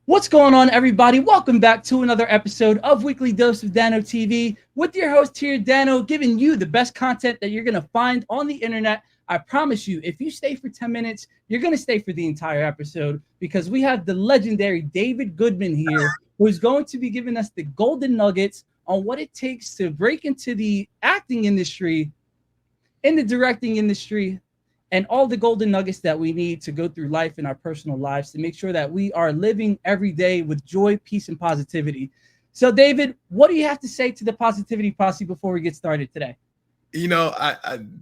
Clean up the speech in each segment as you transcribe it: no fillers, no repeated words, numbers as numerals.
What's going on, everybody? Welcome back to another episode of Weekly Dose of Dano TV with your host here, Dano, giving you the best content that you're going to find on the internet. I promise you, if you stay for 10 minutes, you're going to stay for the entire episode because we have the legendary David Goodman here, who's going to be giving us the golden nuggets on what it takes to break into the acting industry, in the directing industry, and all the golden nuggets that we need to go through life in our personal lives to make sure that we are living every day with joy, peace, and positivity. So, David, what do you have to say to the Positivity Posse before we get started today? You know,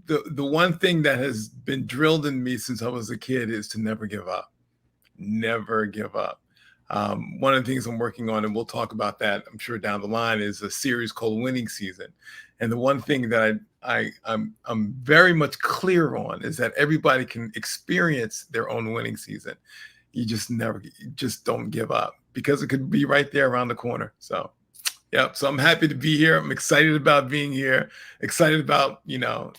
the one thing that has been drilled in me since I was a kid is to never give up. Never give up. One of the things I'm working on, and we'll talk about that, I'm sure, down the line, is a series called Winning Season. And the one thing that I'm very much clear on is that everybody can experience their own winning season. You just don't give up because it could be right there around the corner. So, yeah. So I'm happy to be here. I'm excited about being here. Excited about,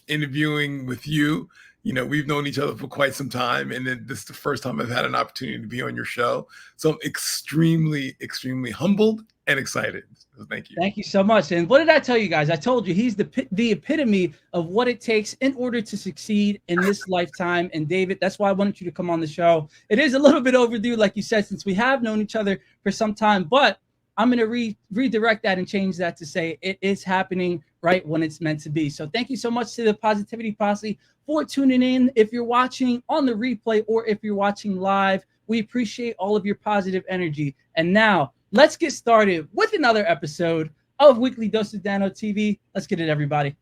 interviewing with you. We've known each other for quite some time, and then this is the first time I've had an opportunity to be on your show. So I'm extremely, extremely humbled and excited. So thank you. Thank you so much. And what did I tell you guys? I told you he's the epitome of what it takes in order to succeed in this lifetime. And David, that's why I wanted you to come on the show. It is a little bit overdue, like you said, since we have known each other for some time, but I'm going to redirect that and change that to say it is happening right when it's meant to be. So thank you so much to the Positivity Posse for tuning in. If you're watching on the replay or if you're watching live, we appreciate all of your positive energy. And now let's get started with another episode of Weekly Dose of Dano TV. Let's get it, everybody.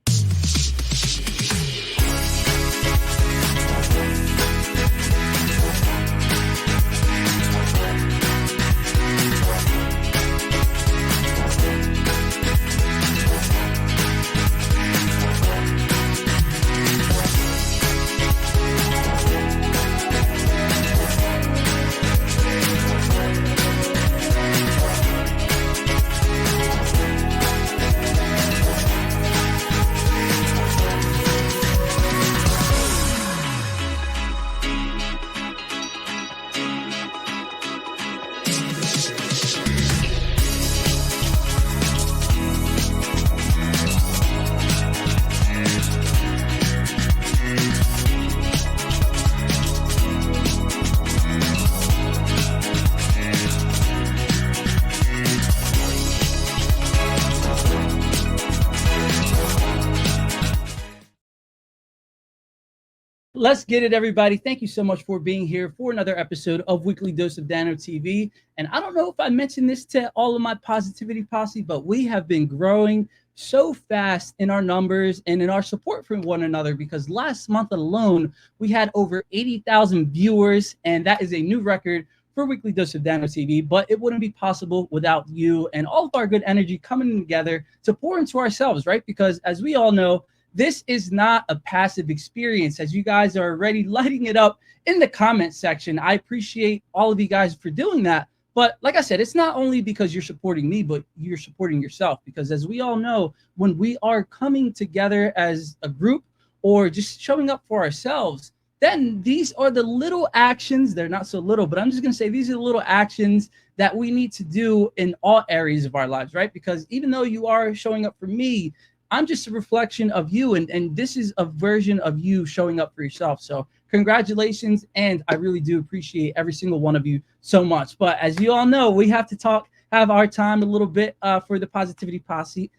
Let's get it, everybody. Thank you so much for being here for another episode of Weekly Dose of Dano TV. And I don't know if I mentioned this to all of my Positivity Posse, but we have been growing so fast in our numbers and in our support for one another because last month alone, we had over 80,000 viewers, and that is a new record for Weekly Dose of Dano TV, but it wouldn't be possible without you and all of our good energy coming together to pour into ourselves, right? Because as we all know, this is not a passive experience, as you guys are already lighting it up in the comment section. I appreciate all of you guys for doing that. But like I said, it's not only because you're supporting me, but you're supporting yourself. Because as we all know, when we are coming together as a group or just showing up for ourselves, then these are the little actions. They're not so little, but I'm just going to say these are the little actions that we need to do in all areas of our lives, right? Because even though you are showing up for me, I'm just a reflection of you, and this is a version of you showing up for yourself. So congratulations, and I really do appreciate every single one of you so much. But as you all know, we have to have our time a little bit for the Positivity Posse,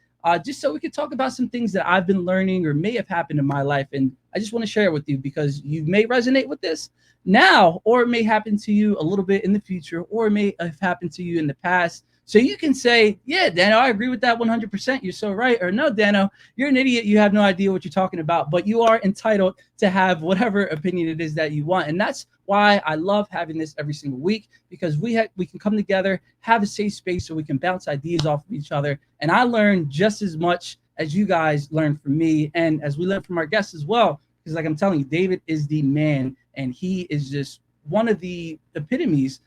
just so we could talk about some things that I've been learning or may have happened in my life. And I just want to share it with you because you may resonate with this now, or it may happen to you a little bit in the future, or it may have happened to you in the past. So you can say, yeah, Dano, I agree with that 100%. You're so right. Or no, Dano, you're an idiot. You have no idea what you're talking about. But you are entitled to have whatever opinion it is that you want. And that's why I love having this every single week, because we can come together, have a safe space so we can bounce ideas off of each other. And I learn just as much as you guys learn from me, and as we learn from our guests as well. Because like I'm telling you, David is the man, and he is just one of the epitomes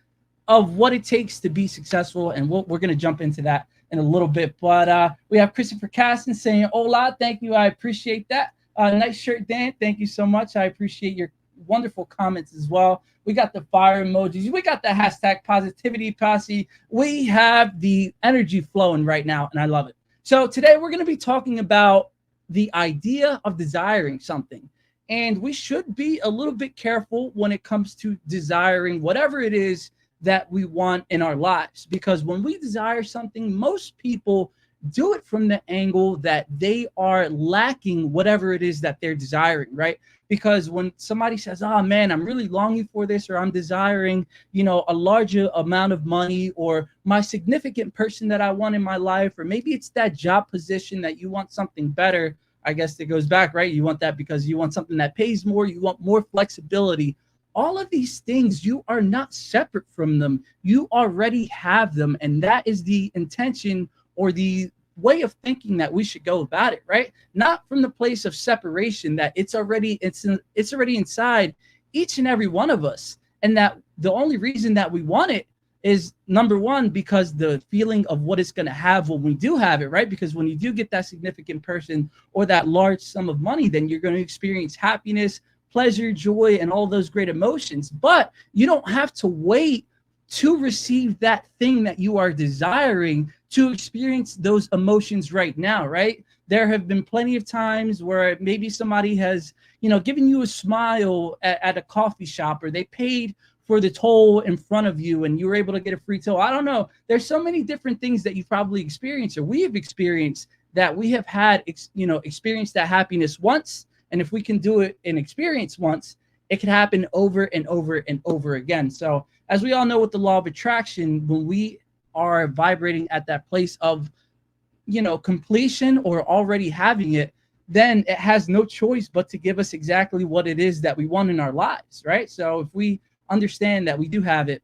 of what it takes to be successful. And we're going to jump into that in a little bit. But we have Christopher Caston saying, hola, thank you. I appreciate that. Nice shirt, Dan. Thank you so much. I appreciate your wonderful comments as well. We got the fire emojis. We got the hashtag positivity posse. We have the energy flowing right now, and I love it. So today we're going to be talking about the idea of desiring something. And we should be a little bit careful when it comes to desiring whatever it is that we want in our lives. Because when we desire something, most people do it from the angle that they are lacking whatever it is that they're desiring, right? Because when somebody says, oh man, I'm really longing for this, or I'm desiring, a larger amount of money, or my significant person that I want in my life, or maybe it's that job position that you want something better. I guess it goes back, right? You want that because you want something that pays more, you want more flexibility. All of these things, you are not separate from them. You already have them. And that is the intention or the way of thinking that we should go about it, right? Not from the place of separation, that it's already inside each and every one of us. And that the only reason that we want it is, number one, because the feeling of what it's going to have when we do have it, right? Because when you do get that significant person or that large sum of money, then you're going to experience happiness, pleasure, joy, and all those great emotions. But you don't have to wait to receive that thing that you are desiring to experience those emotions right now, right? There have been plenty of times where maybe somebody has, given you a smile at a coffee shop, or they paid for the toll in front of you and you were able to get a free toll. I don't know. There's so many different things that you've probably experienced, or we have experienced, that we have had, experienced that happiness once. And if we can do it and experience once, it can happen over and over and over again. So as we all know with the law of attraction, when we are vibrating at that place of, completion or already having it, then it has no choice but to give us exactly what it is that we want in our lives, right? So if we understand that we do have it,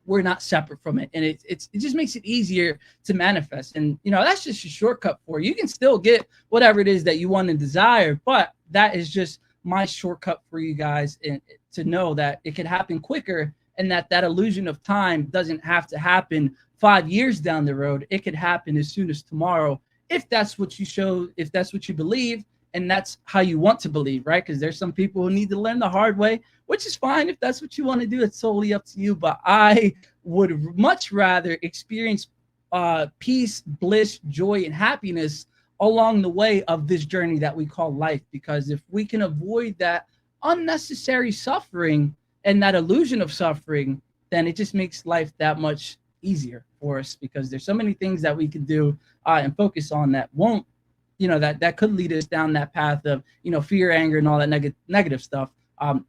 we're not separate from it, and it just makes it easier to manifest. And that's just a shortcut for you. You can still get whatever it is that you want and desire, but that is just my shortcut for you guys, and to know that it can happen quicker, and that illusion of time doesn't have to happen 5 years down the road. It could happen as soon as tomorrow, if that's what you believe, and that's how you want to believe, right? Because there's some people who need to learn the hard way, which is fine. If that's what you want to do, it's totally up to you. But I would much rather experience peace, bliss, joy, and happiness along the way of this journey that we call life. Because if we can avoid that unnecessary suffering and that illusion of suffering, then it just makes life that much easier for us, because there's so many things that we can do and focus on that won't, that could lead us down that path of, fear, anger, and all that negative stuff.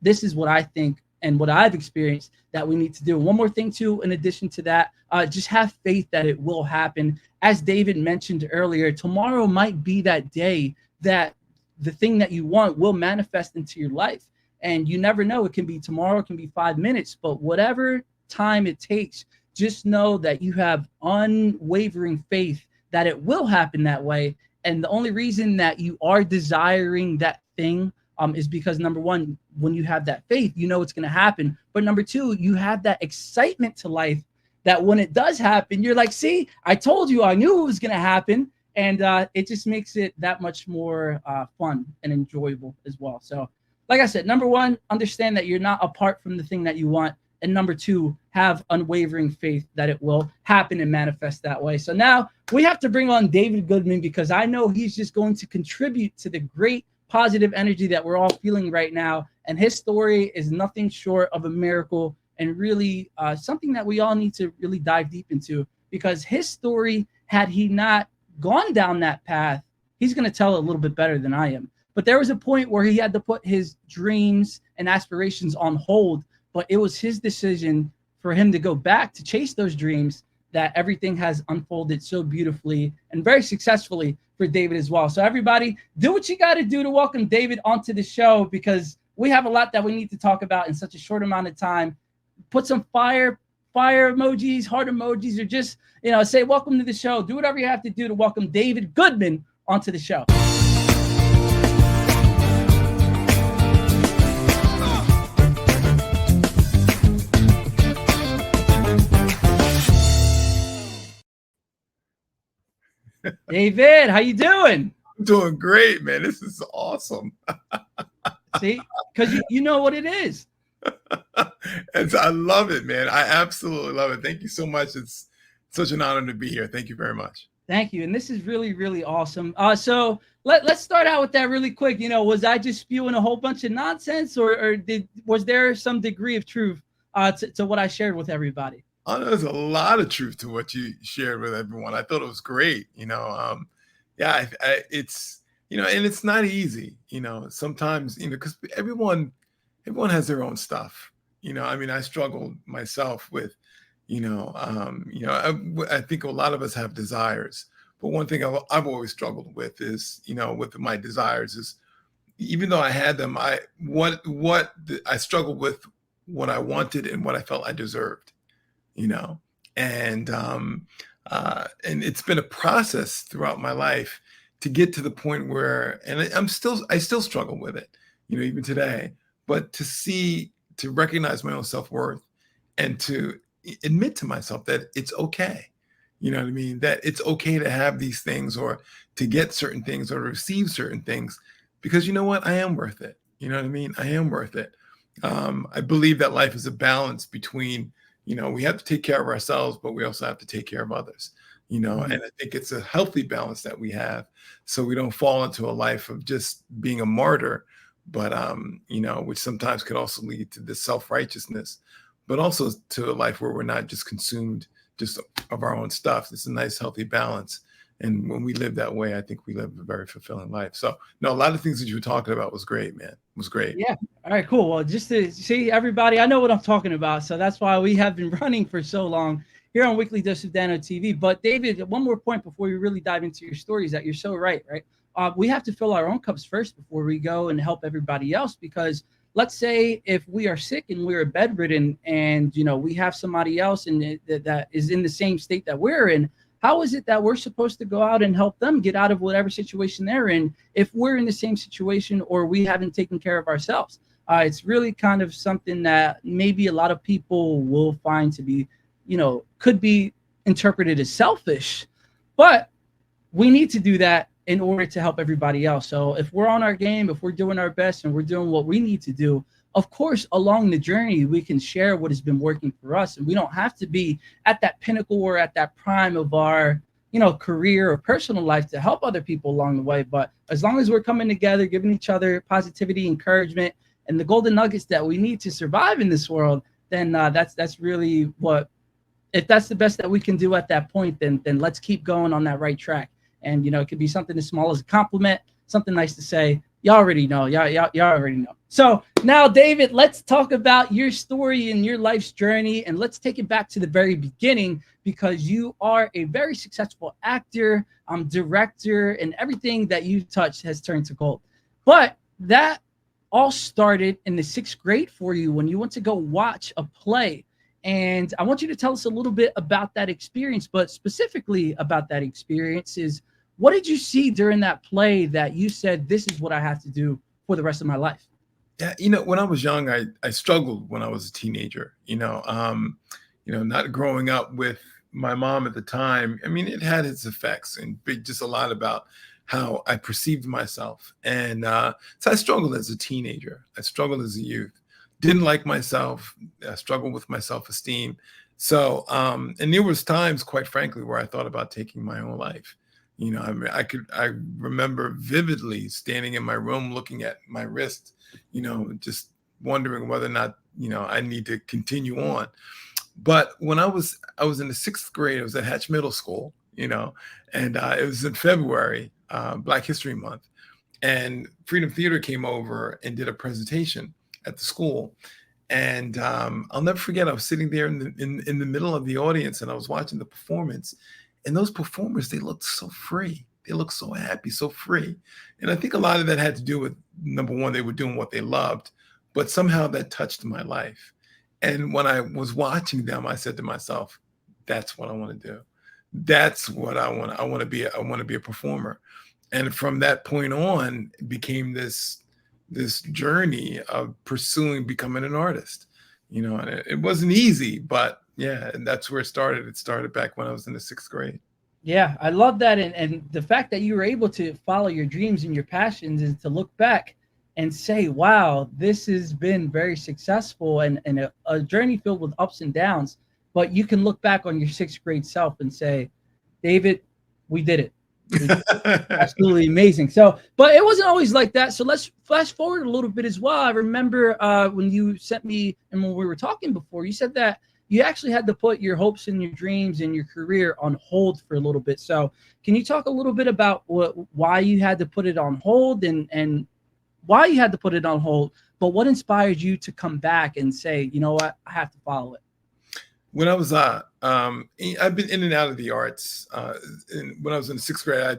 This is what I think and what I've experienced that we need to do. One more thing too, in addition to that, just have faith that it will happen. As David mentioned earlier, tomorrow might be that day that the thing that you want will manifest into your life. And you never know. It can be tomorrow, it can be 5 minutes, but whatever time it takes, just know that you have unwavering faith that it will happen that way. And the only reason that you are desiring that thing is because, number one, when you have that faith, you know it's going to happen. But number two, you have that excitement to life that when it does happen, you're like, see, I told you, I knew it was going to happen. And it just makes it that much more fun and enjoyable as well. So like I said, number one, understand that you're not apart from the thing that you want. And number two, have unwavering faith that it will happen and manifest that way. So now we have to bring on David Goodman, because I know he's just going to contribute to the great positive energy that we're all feeling right now. And his story is nothing short of a miracle, and really something that we all need to really dive deep into, because his story, had he not gone down that path, he's going to tell it a little bit better than I am. But there was a point where he had to put his dreams and aspirations on hold. But it was his decision for him to go back to chase those dreams that everything has unfolded so beautifully and very successfully for David as well. So everybody, do what you got to do to welcome David onto the show, because we have a lot that we need to talk about in such a short amount of time. Put some fire emojis, heart emojis, or just, say welcome to the show. Do whatever you have to do to welcome David Goodman onto the show. David, how you doing? I'm doing great, man. This is awesome. See, because you know what it is. And I love it, man. I absolutely love it. Thank you so much. It's such an honor to be here. Thank you very much. Thank you. And this is really, really awesome. So let's start out with that really quick. Was I just spewing a whole bunch of nonsense, or was there some degree of truth to what I shared with everybody? Oh, there's a lot of truth to what you shared with everyone. I thought it was great. Yeah, it's and it's not easy. Sometimes because everyone has their own stuff. I mean, I struggled myself with, I think a lot of us have desires, but one thing I've always struggled with is, with my desires is, even though I had them, I struggled with what I wanted and what I felt I deserved, you know, and it's been a process throughout my life to get to the point where, and I still struggle with it, even today, but to recognize my own self-worth and to admit to myself that it's okay. You know what I mean? That it's okay to have these things or to get certain things or receive certain things, because you know what? I am worth it. You know what I mean? I am worth it. I believe that life is a balance between, we have to take care of ourselves, but we also have to take care of others, Mhm. and I think it's a healthy balance that we have, so we don't fall into a life of just being a martyr, but, which sometimes could also lead to this self-righteousness, but also to a life where we're not just consumed just of our own stuff. It's a nice, healthy balance. And when we live that way, I think we live a very fulfilling life. So, no, a lot of things that you were talking about was great, man. It was great. Yeah. All right, cool. Well, just to see everybody, I know what I'm talking about. So that's why we have been running for so long here on Weekly Dose of Dano TV. But David, one more point before we really dive into your stories, that you're so right, right? We have to fill our own cups first before we go and help everybody else. Because let's say if we are sick and we're bedridden, and we have somebody else that is in the same state that we're in, how is it that we're supposed to go out and help them get out of whatever situation they're in if we're in the same situation or we haven't taken care of ourselves? It's really kind of something that maybe a lot of people will find to be, could be interpreted as selfish, but we need to do that in order to help everybody else. So if we're on our game, if we're doing our best and we're doing what we need to do, of course, along the journey, we can share what has been working for us. And we don't have to be at that pinnacle or at that prime of our, career or personal life to help other people along the way. But as long as we're coming together, giving each other positivity, encouragement, and the golden nuggets that we need to survive in this world, then that's really what, if that's the best that we can do at that point, then let's keep going on that right track. And it could be something as small as a compliment, something nice to say. Y'all already know. Y'all already know. So now, David, let's talk about your story and your life's journey, and let's take it back to the very beginning, because you are a very successful actor, director, and everything that you touch has turned to gold. But that all started in the 6th grade for you when you went to go watch a play. And I want you to tell us a little bit about that experience, but specifically about that experience is, what did you see during that play that you said, this is what I have to do for the rest of my life? Yeah, when I was young, I struggled when I was a teenager. Not growing up with my mom at the time. I mean, it had its effects, and just a lot about how I perceived myself. And so I struggled as a teenager. I struggled as a youth. Didn't like myself. I struggled with my self-esteem. So, and there was times, quite frankly, where I thought about taking my own life. I mean, I remember vividly standing in my room, looking at my wrist, just wondering whether or not, I need to continue on. But when I was in the 6th grade, I was at Hatch Middle School, and it was in February, Black History Month, and Freedom Theater came over and did a presentation at the school. And I'll never forget, I was sitting there in the middle of the audience, and I was watching the performance. And those performers, they looked so free. They looked so happy, so free. And I think a lot of that had to do with, number one, they were doing what they loved, but somehow that touched my life. And when I was watching them, I said to myself, that's what I want to do. That's what I want. I want to be a performer. And from that point on, it became this journey of pursuing becoming an artist. And it wasn't easy, but yeah, and that's where it started. It started back when I was in the 6th grade. Yeah, I love that. And the fact that you were able to follow your dreams and your passions is to look back and say, wow, this has been very successful and a journey filled with ups and downs. But you can look back on your sixth grade self and say, David, we did it. We absolutely amazing. So, but it wasn't always like that. So let's flash forward a little bit as well. I remember when you sent me and when we were talking before, you said that you actually had to put your hopes and your dreams and your career on hold for a little bit. So, can you talk a little bit about why you had to put it on hold and why you had to put it on hold, but what inspired you to come back and say, you know what, I have to follow it? When I was I've been in and out of the arts. When I was in the sixth grade, I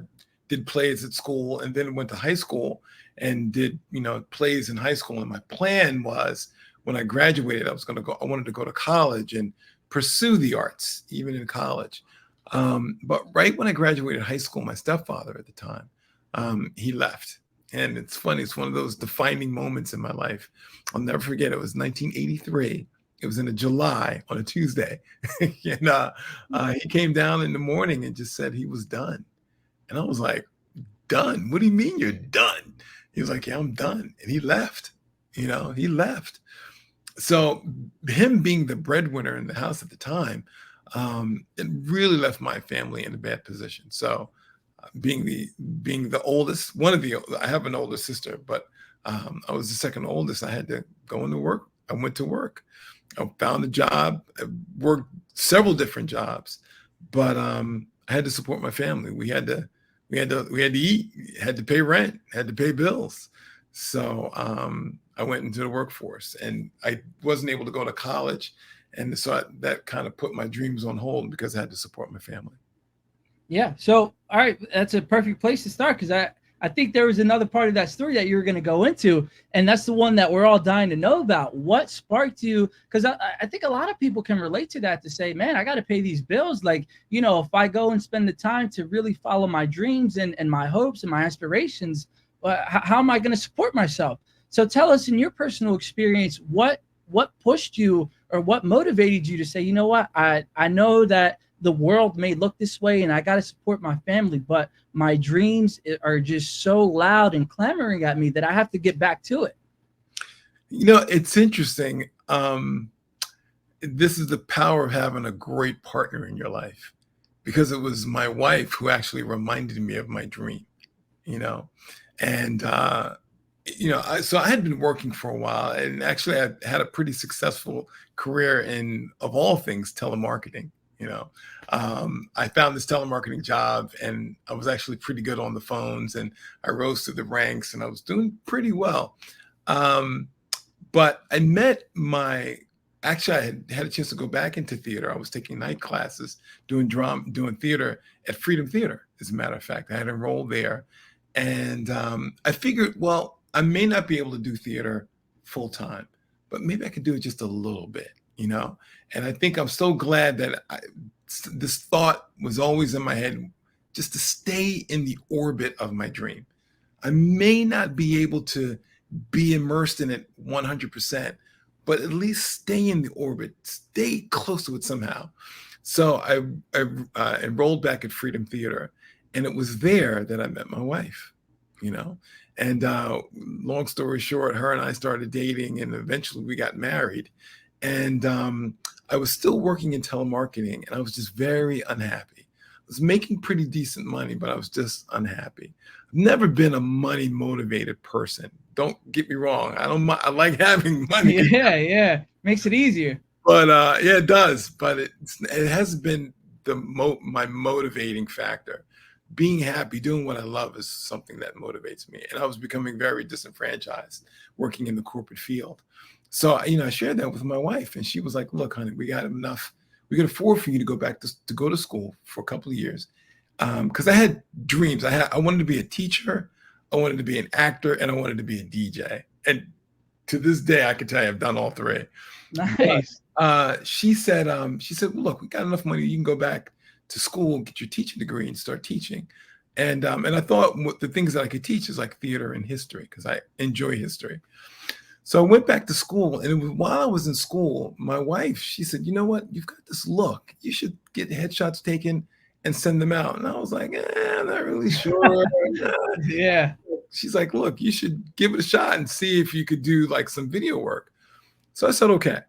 did plays at school, and then went to high school and did plays in high school. And my plan was, when I graduated, I wanted to go to college and pursue the arts, even in college. But right when I graduated high school, my stepfather at the time, he left. And it's funny, it's one of those defining moments in my life. I'll never forget. It was 1983. It was in a July on a Tuesday. And he came down in the morning and just said he was done. And I was like, done? What do you mean you're done? He was like, yeah, I'm done. And he left. He left. So him being the breadwinner in the house at the time, it really left my family in a bad position. So being the oldest, I have an older sister, but I was the second oldest. I had to go into work. I went to work. I found a job. I worked several different jobs, but I had to support my family. We had to eat, had to pay rent, had to pay bills. So I went into the workforce, and I wasn't able to go to college. And so that kind of put my dreams on hold because I had to support my family. Yeah. So, all right, that's a perfect place to start, because I think there was another part of that story that you were going to go into, and that's the one that we're all dying to know about. What sparked you? Because I think a lot of people can relate to that, to say, man, I got to pay these bills. Like, if I go and spend the time to really follow my dreams and my hopes and my aspirations, how am I going to support myself? So tell us, in your personal experience, what pushed you, or what motivated you to say, you know what, I know that the world may look this way and I got to support my family, but my dreams are just so loud and clamoring at me that I have to get back to it. It's interesting. This is the power of having a great partner in your life, because it was my wife who actually reminded me of my dream, and so I had been working for a while, and actually I had a pretty successful career in, of all things, telemarketing. I found this telemarketing job, and I was actually pretty good on the phones, and I rose through the ranks, and I was doing pretty well. But I met actually, I had a chance to go back into theater. I was taking night classes, doing drama, doing theater at Freedom Theater. As a matter of fact, I had enrolled there, and I figured, well, I may not be able to do theater full time, but maybe I could do it just a little bit. And I think I'm so glad that this thought was always in my head, just to stay in the orbit of my dream. I may not be able to be immersed in it 100%, but at least stay in the orbit, stay close to it somehow. So I enrolled back at Freedom Theater, and it was there that I met my wife, and long story short, her and I started dating, and eventually we got married. And I was still working in telemarketing, and I was just very unhappy. I was making pretty decent money, but I was just unhappy. I've never been a money motivated person. Don't get me wrong. I like having money. Yeah. Makes it easier. But yeah, it does. But it hasn't been my motivating factor. Being happy, doing what I love, is something that motivates me. And I was becoming very disenfranchised working in the corporate field. So, I shared that with my wife, and she was like, look, honey, we got enough. We can afford for you to go back to go to school for a couple of years. Because I had dreams. I wanted to be a teacher. I wanted to be an actor, and I wanted to be a DJ. And to this day, I can tell you I've done all three. Nice. But, she said, well, look, we got enough money. You can go back to school, get your teaching degree, and start teaching. And I thought the things that I could teach is like theater and history, because I enjoy history. So I went back to school, and while I was in school, my wife, she said, you know what? You've got this look. You should get headshots taken and send them out. And I was like, I'm not really sure. Yeah. she's like, look, you should give it a shot and see if you could do like some video work. So I said, okay.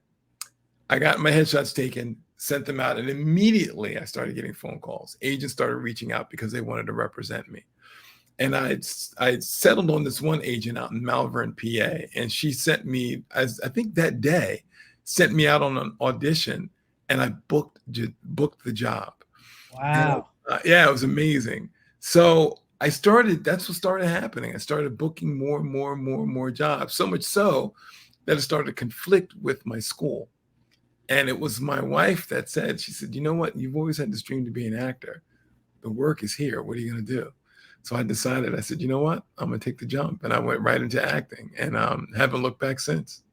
I got my headshots taken, sent them out, and immediately I started getting phone calls. Agents started reaching out because they wanted to represent me. And I settled on this one agent out in Malvern, PA, and she sent me, I think that day, sent me out on an audition, and I booked the job. Wow. And, yeah, it was amazing. So that's what started happening. I started booking more and more jobs, so much so that it started to conflict with my school. And it was my wife that said, she said, you know what? You've always had this dream to be an actor. The work is here. What are you going to do? So I decided, I said, you know what? I'm going to take the jump. And I went right into acting and haven't looked back since.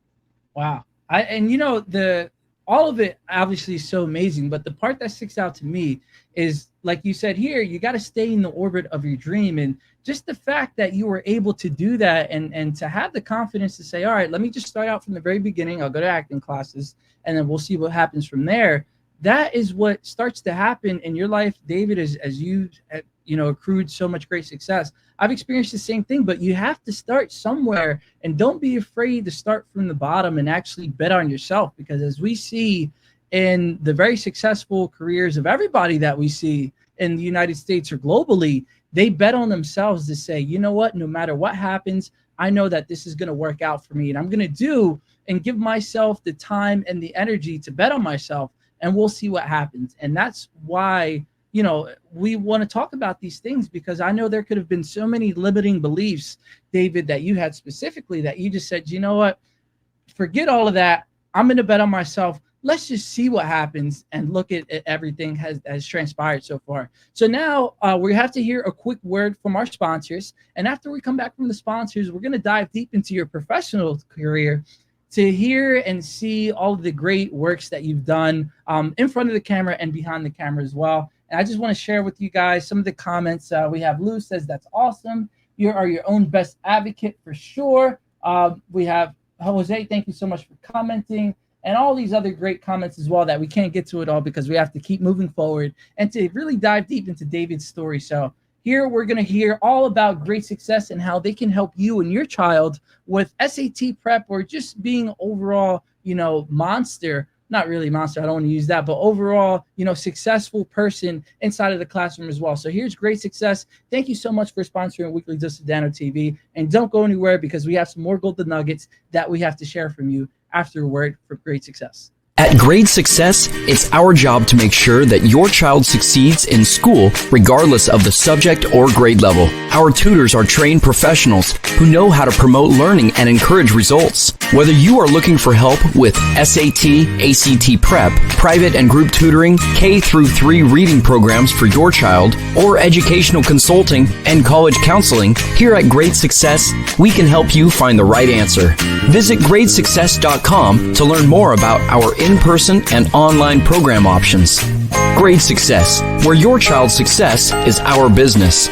Wow. And you know, all of it obviously is so amazing, but the part that sticks out to me is, like you said here, you got to stay in the orbit of your dream. And just the fact that you were able to do that and to have the confidence to say, all right, let me just start out from the very beginning. I'll go to acting classes and then we'll see what happens from there. That is what starts to happen in your life, David, as you accrued so much great success. I've experienced the same thing, but you have to start somewhere, and don't be afraid to start from the bottom and actually bet on yourself, because as we see in the very successful careers of everybody that we see in the United States or globally, they bet on themselves to say, you know what, no matter what happens, I know that this is going to work out for me, and I'm going to do and give myself the time and the energy to bet on myself, and we'll see what happens. And that's why, you know, we want to talk about these things, because I know there could have been so many limiting beliefs, David, that you had specifically, that you just said, you know what, forget all of that. I'm going to bet on myself. Let's just see what happens, and look at everything has transpired so far. So now we have to hear a quick word from our sponsors. And after we come back from the sponsors, we're going to dive deep into your professional career to hear and see all of the great works that you've done in front of the camera and behind the camera as well. And I just want to share with you guys some of the comments. We have Lou says, that's awesome. You are your own best advocate for sure. We have Jose, thank you so much for commenting, and all these other great comments as well that we can't get to it all because we have to keep moving forward and to really dive deep into David's story. So here we're going to hear all about great success and how they can help you and your child with SAT prep, or just being overall, you know, monster. Not really monster, I don't want to use that, but overall, you know, successful person inside of the classroom as well. So here's great success. Thank you so much for sponsoring Weekly Dose of Dano TV. And don't go anywhere, because we have some more golden nuggets that we have to share from you after a word for great success. At Grade Success, it's our job to make sure that your child succeeds in school regardless of the subject or grade level. Our tutors are trained professionals who know how to promote learning and encourage results. Whether you are looking for help with SAT, ACT prep, private and group tutoring, K-3 reading programs for your child, or educational consulting and college counseling, here at Grade Success, we can help you find the right answer. Visit gradesuccess.com to learn more about our in-person and online program options. Grade Success, where your child's success is our business.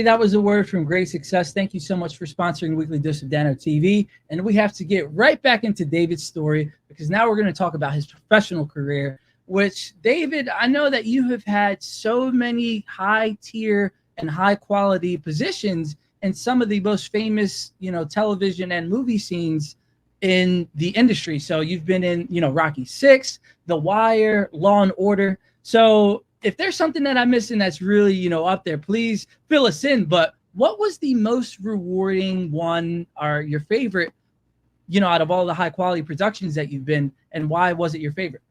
That was a word from Great Success. Thank you so much for sponsoring Weekly Dose of Dano TV. And we have to get right back into David's story, because now we're going to talk about his professional career, which, David, I know that you have had so many high tier and high quality positions in some of the most famous, you know, television and movie scenes in the industry. So you've been in, you know, Rocky VI, The Wire, Law and Order. So if there's something that I'm missing that's really, you know, up there, please fill us in. But what was the most rewarding one, or your favorite, you know, out of all the high quality productions that you've been, and why was it your favorite?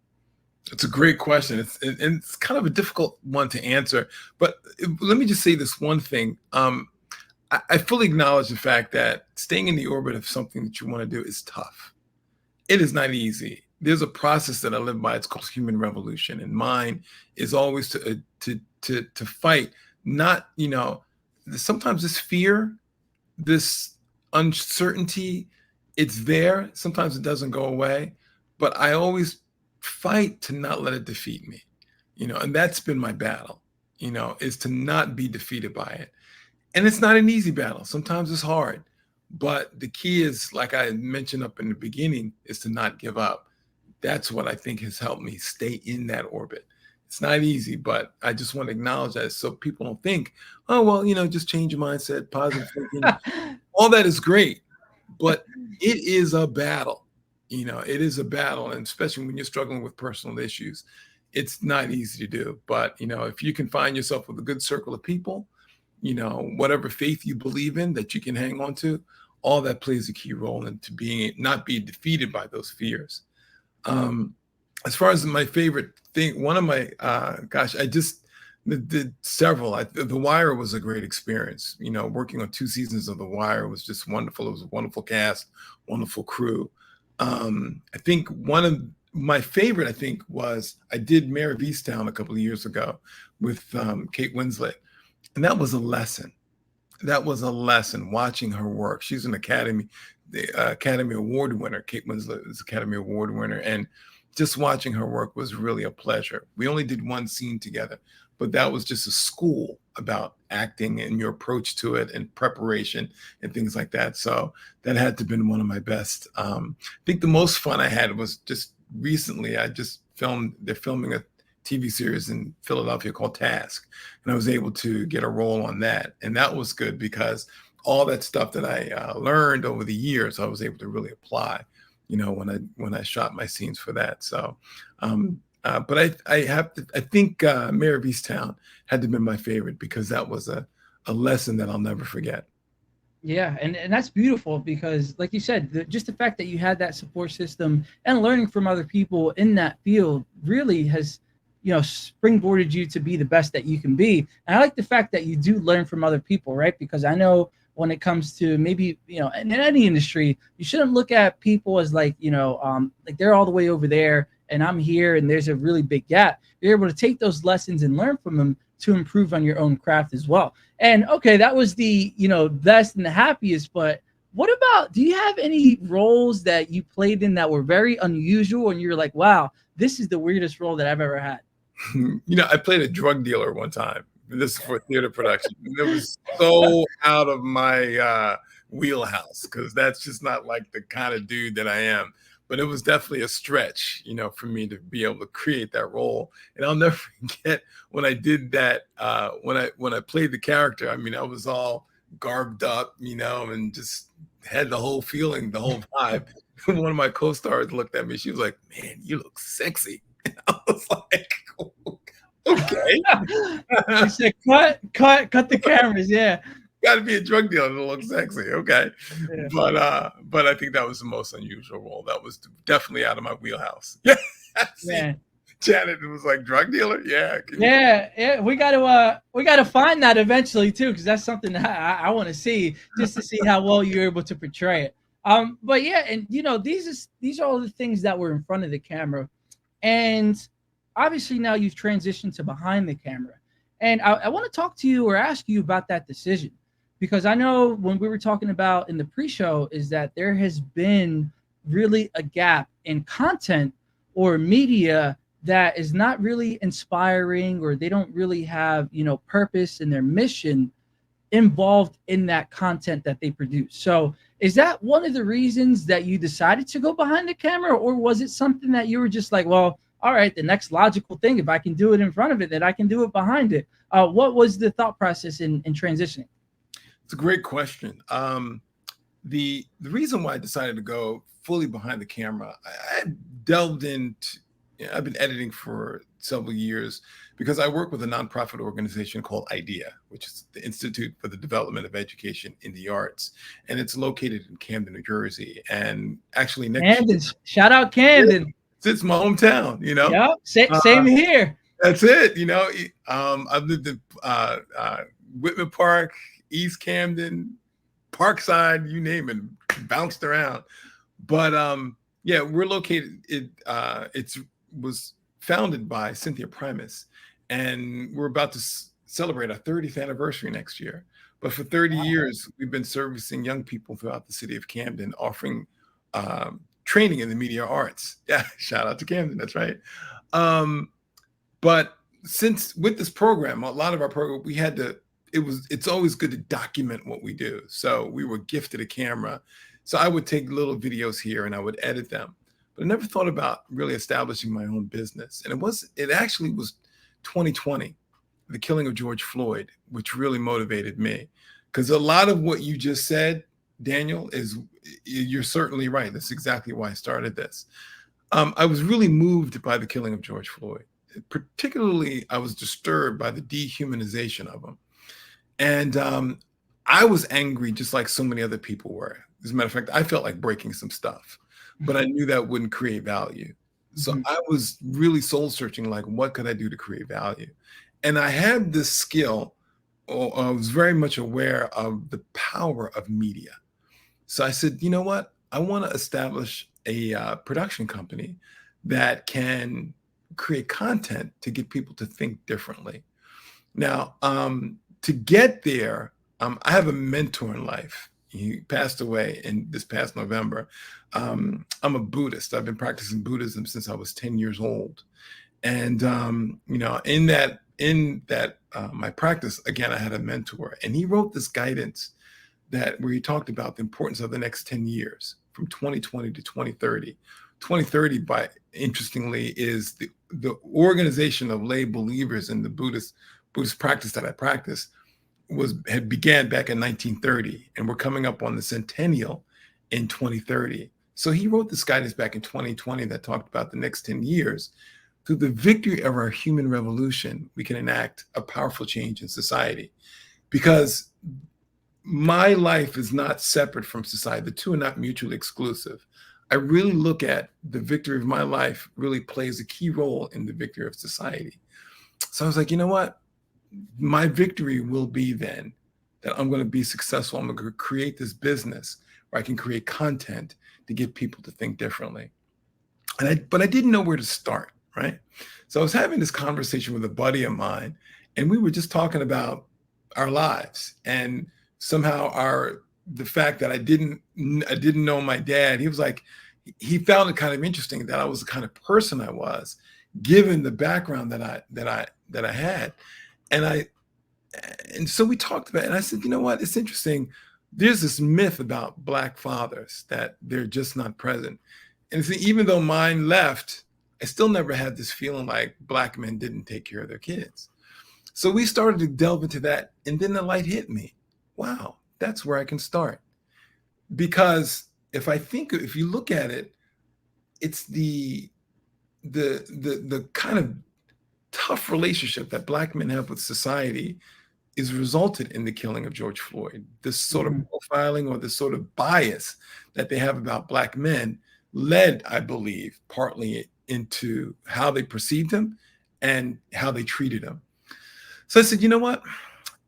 It's a great question. It's kind of a difficult one to answer, but let me just say this one thing. I fully acknowledge the fact that staying in the orbit of something that you want to do is tough. It is not easy. There's a process that I live by. It's called human revolution, and mine is always to fight. Not, you know, sometimes this fear, this uncertainty, it's there. Sometimes it doesn't go away, but I always fight to not let it defeat me, you know, and that's been my battle, you know, is to not be defeated by it. And it's not an easy battle. Sometimes it's hard, But the key is, like I mentioned up in the beginning, is to not give up. That's what I think has helped me stay in that orbit. It's not easy, but I just want to acknowledge that so people don't think, oh, well, just change your mindset, positive thinking. All that is great, but it is a battle. It is a battle. And especially when you're struggling with personal issues, it's not easy to do. But, if you can find yourself with a good circle of people, whatever faith you believe in that you can hang on to, all that plays a key role into not being defeated by those fears. As far as my favorite thing, one of my, I just did several. The Wire was a great experience. Working on 2 seasons of The Wire was just wonderful. It was a wonderful cast, wonderful crew. I think one of my favorite, was I did Mayor of Easttown a couple of years ago with Kate Winslet. And that was a lesson. That was a lesson, watching her work. She's an Academy Award winner. Kate Winslet is Academy Award winner. And just watching her work was really a pleasure. We only did 1 scene together, but that was just a school about acting and your approach to it and preparation and things like that. So that had to have been one of my best. I think the most fun I had was just recently, they're filming a TV series in Philadelphia called Task. And I was able to get a role on that. And that was good because all that stuff that I learned over the years, I was able to really apply, when I shot my scenes for that. So, but I think Mayor of Easttown had to be my favorite because that was a lesson that I'll never forget. Yeah, and that's beautiful because, like you said, just the fact that you had that support system and learning from other people in that field really has, springboarded you to be the best that you can be. And I like the fact that you do learn from other people, right? Because I know when it comes to maybe, in any industry, you shouldn't look at people as like they're all the way over there and I'm here and there's a really big gap. You're able to take those lessons and learn from them to improve on your own craft as well. And okay, that was the, best and the happiest, but what about, do you have any roles that you played in that were very unusual and you're like, wow, this is the weirdest role that I've ever had? I played a drug dealer one time. This is for theater production. It was so out of my wheelhouse because that's just not like the kind of dude that I am. But it was definitely a stretch, for me to be able to create that role. And I'll never forget when I did that. When I played the character, I was all garbed up, and just had the whole feeling, the whole vibe. One of my co-stars looked at me. She was like, "Man, you look sexy." And I was like, "Okay." She said, cut the cameras. Yeah. Got to be a drug dealer to look sexy, okay? Yeah. But I think that was the most unusual role. That was definitely out of my wheelhouse. Yeah, Man. Janet was like, drug dealer, yeah. Yeah. We gotta find that eventually too, because that's something that I want to see, just to see how well you're able to portray it. But yeah, and these are all the things that were in front of the camera, and obviously now you've transitioned to behind the camera, and I want to talk to you or ask you about that decision. Because I know when we were talking about in the pre-show is that there has been really a gap in content or media that is not really inspiring, or they don't really have, purpose in their mission involved in that content that they produce. So is that one of the reasons that you decided to go behind the camera, or was it something that you were just like, well, all right, the next logical thing, if I can do it in front of it, then I can do it behind it? What was the thought process in transitioning? It's a great question. The reason why I decided to go fully behind the camera, I delved into, I've been editing for several years because I work with a nonprofit organization called IDEA, which is the Institute for the Development of Education in the Arts. And it's located in Camden, New Jersey. And actually Camden, shout out Camden. It's my hometown, Yep, same here. That's it. I've lived in Whitman Park, East Camden, Parkside, you name it, bounced around. But we're located. It was founded by Cynthia Primus, and we're about to celebrate our 30th anniversary next year. But for 30 years, we've been servicing young people throughout the city of Camden, offering training in the media arts. Yeah, shout out to Camden. That's right. But since with this program, a lot of our program, we had to it's always good to document what we do. So we were gifted a camera. So I would take little videos here and I would edit them. But I never thought about really establishing my own business. And it actually was 2020, the killing of George Floyd, which really motivated me. Because a lot of what you just said, Daniel, you're certainly right. That's exactly why I started this. I was really moved by the killing of George Floyd. Particularly, I was disturbed by the dehumanization of him. And I was angry just like so many other people were. As a matter of fact, I felt like breaking some stuff, but I knew that wouldn't create value. So I was really soul searching, like, what could I do to create value? And I had this skill, or I was very much aware of the power of media. So I said, you know what? I want to establish a production company that can create content to get people to think differently. Now, to get there, I have a mentor in life. He passed away in this past November. I'm a Buddhist. I've been practicing Buddhism since I was 10 years old. And, you know, in that my practice, again, I had a mentor, and he wrote this guidance where he talked about the importance of the next 10 years from 2020 to 2030. 2030, interestingly, is the organization of lay believers in the Buddhist practice that I practice had began back in 1930, and we're coming up on the centennial in 2030. So he wrote this guidance back in 2020 that talked about the next 10 years. Through the victory of our human revolution, we can enact a powerful change in society. Because my life is not separate from society. The two are not mutually exclusive. I really look at the victory of my life really plays a key role in the victory of society. So I was like, you know what? My victory will be then that I'm going to be successful. I'm going to create this business where I can create content to get people to think differently. But I didn't know where to start, right? So I was having this conversation with a buddy of mine, and we were just talking about our lives, and somehow the fact that I didn't know my dad. He was like, he found it kind of interesting that I was the kind of person I was, given the background that I had. And so we talked about it, and I said, you know what? It's interesting. There's this myth about Black fathers that they're just not present. And see, even though mine left, I still never had this feeling like Black men didn't take care of their kids. So we started to delve into that, and then the light hit me. Wow, that's where I can start. Because if you look at it, it's the kind of tough relationship that Black men have with society is resulted in the killing of George Floyd. This sort of profiling or this sort of bias that they have about Black men led, I believe, partly into how they perceived him and how they treated him. So I said, you know what?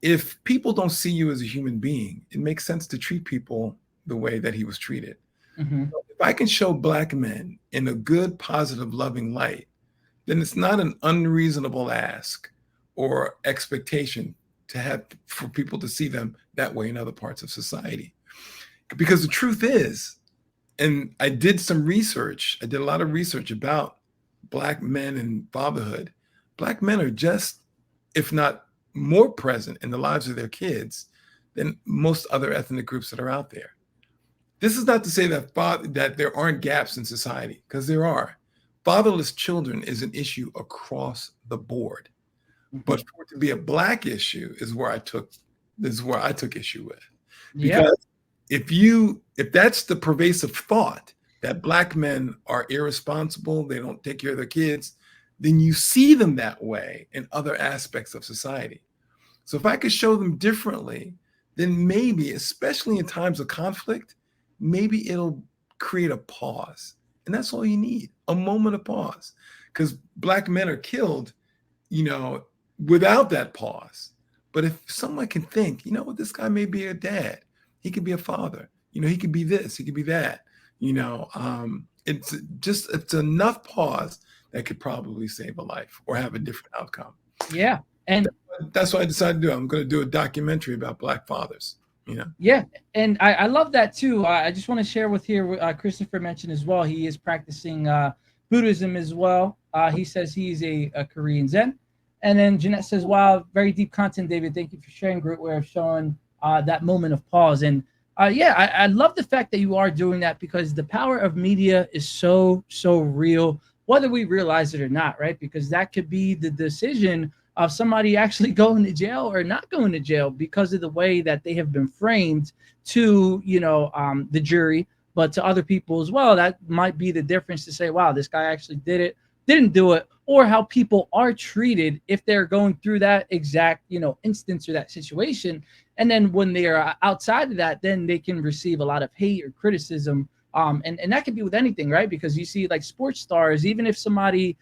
If people don't see you as a human being, it makes sense to treat people the way that he was treated. So if I can show Black men in a good, positive, loving light, then it's not an unreasonable ask or expectation for people to see them that way in other parts of society. Because the truth is, and I did a lot of research about Black men and fatherhood. Black men are just, if not more present in the lives of their kids than most other ethnic groups that are out there. This is not to say that there aren't gaps in society, because there are. Fatherless children is an issue across the board. But for it to be a Black issue is where I took issue with. Because if that's the pervasive thought that Black men are irresponsible, they don't take care of their kids, then you see them that way in other aspects of society. So if I could show them differently, then maybe, especially in times of conflict, maybe it'll create a pause. And that's all you need, a moment of pause. Because Black men are killed, without that pause. But if someone can think, this guy may be a dad, he could be a father, he could be this, he could be that, it's enough pause that could probably save a life or have a different outcome. Yeah. And that's what I decided to do. I'm going to do a documentary about Black fathers. Yeah, and I love that too. I just want to share with here, Christopher mentioned as well, he is practicing Buddhism as well. He says he's a Korean Zen, And then Jeanette says, wow, very deep content, David. Thank you for sharing. Great way of showing that moment of pause. And I love the fact that you are doing that, because the power of media is so real, whether we realize it or not, right? Because that could be the decision of somebody actually going to jail or not going to jail because of the way that they have been framed to, the jury, but to other people as well. That might be the difference to say, wow, this guy actually didn't do it, or how people are treated if they're going through that exact, instance or that situation. And then when they're outside of that, then they can receive a lot of hate or criticism. And that could be with anything, right? Because you see like sports stars, even if somebody,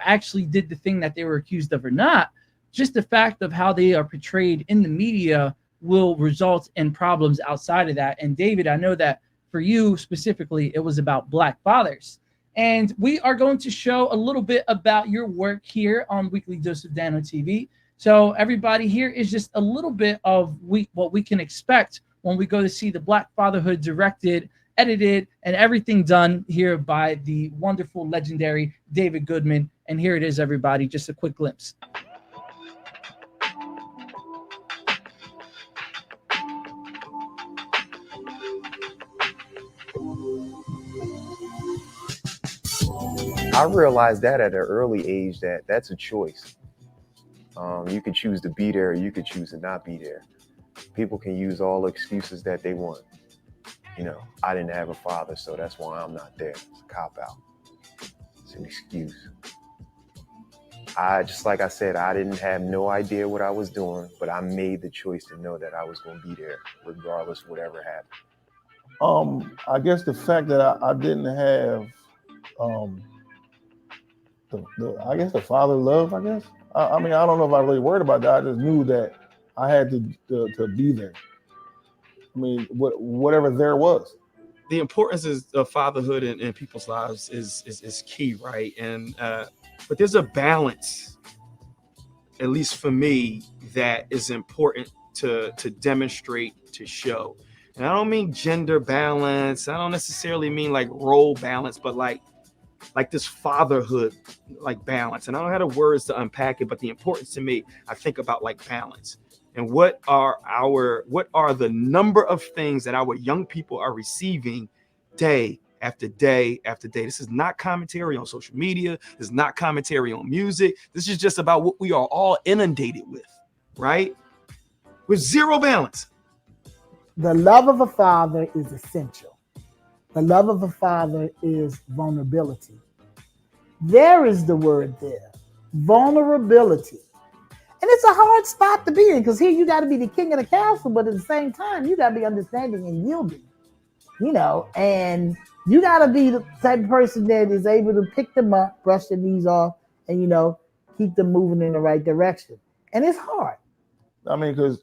actually did the thing that they were accused of or not, just the fact of how they are portrayed in the media will result in problems outside of that. And David, I know that for you specifically, it was about Black fathers. And we are going to show a little bit about your work here on Weekly Dose of Dano TV. So everybody, here is just a little bit of what we can expect when we go to see the Black Fatherhood directed, edited, and everything done here by the wonderful, legendary David Goodman. And here it is, everybody, just a quick glimpse. I realized that at an early age that's a choice. You could choose to be there, or you could choose to not be there. People can use all the excuses that they want. I didn't have a father, so that's why I'm not there. It's a cop-out. It's an excuse. Just like I said, I didn't have no idea what I was doing, but I made the choice to know that I was going to be there regardless of whatever happened. I guess the fact that I didn't have the father love, I guess. I mean, I don't know if I really worried about that. I just knew that I had to be there. I mean, whatever there was. The importance of fatherhood in people's lives is key, right? And but there's a balance, at least for me, that is important to demonstrate, to show. And I don't mean gender balance. I don't necessarily mean like role balance, but like this fatherhood, like balance. And I don't have the words to unpack it, but the importance to me, I think about like balance. And what are the number of things that our young people are receiving day after day after day? This is not commentary on social media. This is not commentary on music. This is just about what we are all inundated with, right? With zero balance. The love of a father is essential. The love of a father is vulnerability. There is the word there, vulnerability. And it's a hard spot to be in, because here you got to be the king of the castle, but at the same time, you got to be understanding and yielding, and you got to be the type of person that is able to pick them up, brush their knees off, and, keep them moving in the right direction. And it's hard. I mean, because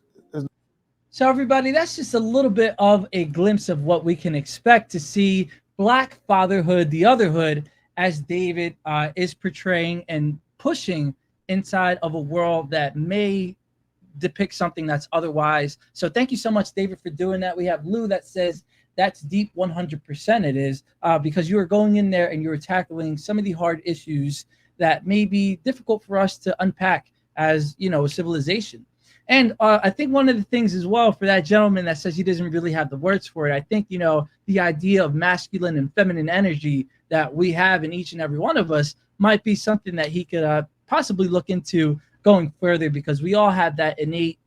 so everybody, that's just a little bit of a glimpse of what we can expect to see Black fatherhood, the otherhood, as David is portraying and pushing inside of a world that may depict something that's otherwise. So thank you so much, David, for doing that. We have Lou that says that's deep. 100% it is, because you are going in there and you're tackling some of the hard issues that may be difficult for us to unpack as, a civilization. And I think one of the things as well, for that gentleman that says he doesn't really have the words for it, I think, the idea of masculine and feminine energy that we have in each and every one of us might be something that he could possibly look into going further, because we all have that innate,